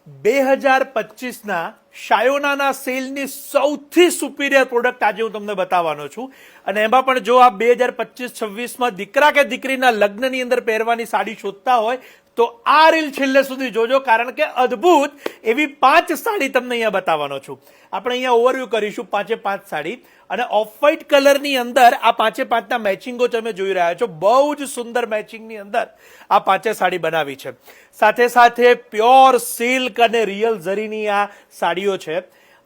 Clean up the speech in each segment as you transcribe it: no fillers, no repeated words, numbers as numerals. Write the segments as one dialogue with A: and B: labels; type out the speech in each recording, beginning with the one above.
A: 2025ના શાયોનાના સેલની સૌથી superior product આજે હું તમને બતાવવાનો છું અને એમાં પણ જો આપ 2025-26માં દીકરા કે દીકરીના લગ્નની અંદર પહેરવાની સાડી શોધતા હોય તો આ રીલ છેલ્લે સુધી જોજો, કારણ કે અદ્ભુત એવી 5 સાડી તમને અહીંયા બતાવવાનો છું. આપણે અહીંયા ઓવરવ્યુ કરીશું 5 સાડી અને ઓફ વ્હાઇટ કલરની અંદર આ 5ના મેચિંગો તમે જોઈ રહ્યા છો. બહુ જ સુંદર મેચિંગની અંદર આ 5 સાડી બનાવી છે. સાથે સાથે પ્યોર સિલ્ક અને રિયલ ઝરીની આ સાડીઓ છે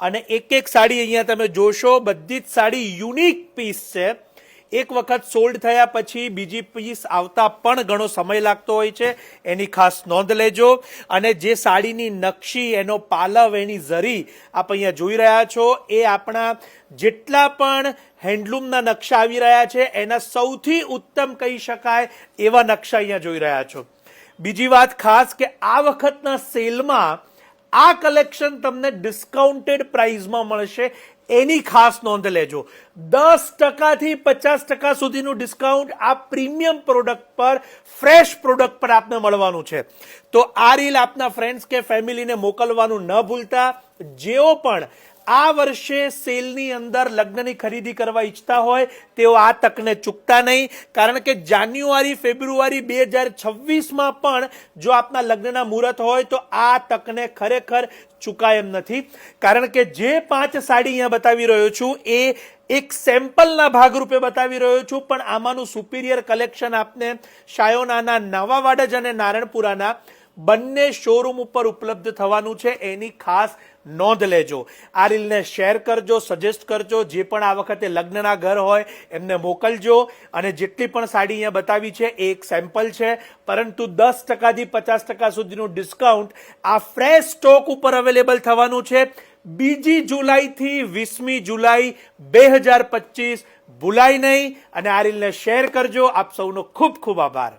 A: અને એક સાડી અહીંયા તમે જોશો, બધી જ સાડી યુનિક પીસ છે. એક વખત સોલ્ડ થયા પછી બીજી પીસ આવતા પણ ઘણો સમય લાગતો હોય છે, એની ખાસ નોંધ લેજો. અને જે સાડીની નકશી, એનો પાલવ, એની ઝરી આપ અહીંયા જોઈ રહ્યા છો, એ આપણા જેટલા પણ હેન્ડલૂમના નકશા આવી રહ્યા છે એના સૌથી ઉત્તમ કહી શકાય એવા નકશા અહીંયા જોઈ રહ્યા છો. બીજી વાત ખાસ કે આ વખતના સેલમાં આ કલેક્શન તમને ડિસ્કાઉન્ટેડ પ્રાઇસમાં મળશે, એની ખાસ નોંધ લેજો. 10% થી 50% સુધીનું ડિસ્કાઉન્ટ આ પ્રીમિયમ પ્રોડક્ટ પર, ફ્રેશ પ્રોડક્ટ પર આપને મળવાનું છે. તો આ રીલ આપના ફ્રેન્ડ્સ કે ફેમિલીને મોકલવાનું ન ભૂલતા. જેઓ પણ આ વર્ષે સેલની અંદર લગ્નની ખરીદી કરવા ઈચ્છતા હોય તેઓ આ તકને ચૂકતા નહીં, કારણ કે જાન્યુઆરી ફેબ્રુઆરી 2026માં પણ જો આપના લગ્નના મુહૂર્ત હોય તો આ તકને ખરેખર ચૂકાય એમ નથી. કારણ કે જે 5 સાડી અહીંયા બતાવી રહ્યો છું એ એક સેમ્પલના ભાગરૂપે બતાવી રહ્યો છું, પણ આમાંનું સુપીરિયર કલેક્શન આપને શાયોનાના નવા વાડજ અને નારણપુરાના બંને શોરૂમ ઉપર ઉપલબ્ધ થવાનું છે, એની ખાસ નોંધ લેજો. આ રીલને શેર કરજો, સજેસ્ટ કરજો. જે પણ આ વખતે લગ્નના ઘર હોય એમને મોકલજો. અને જેટલી પણ સાડી અહીંયા બતાવી છે એ એક સેમ્પલ છે, પરંતુ 10% થી 50% સુધીનું ડિસ્કાઉન્ટ આ ફ્રેશ સ્ટોક ઉપર અવેલેબલ થવાનું છે 2 જુલાઈથી 20મી જુલાઈ 2025. ભૂલાય નહીં અને આ રીલને શેર કરજો. આપ સૌનો ખૂબ ખૂબ આભાર.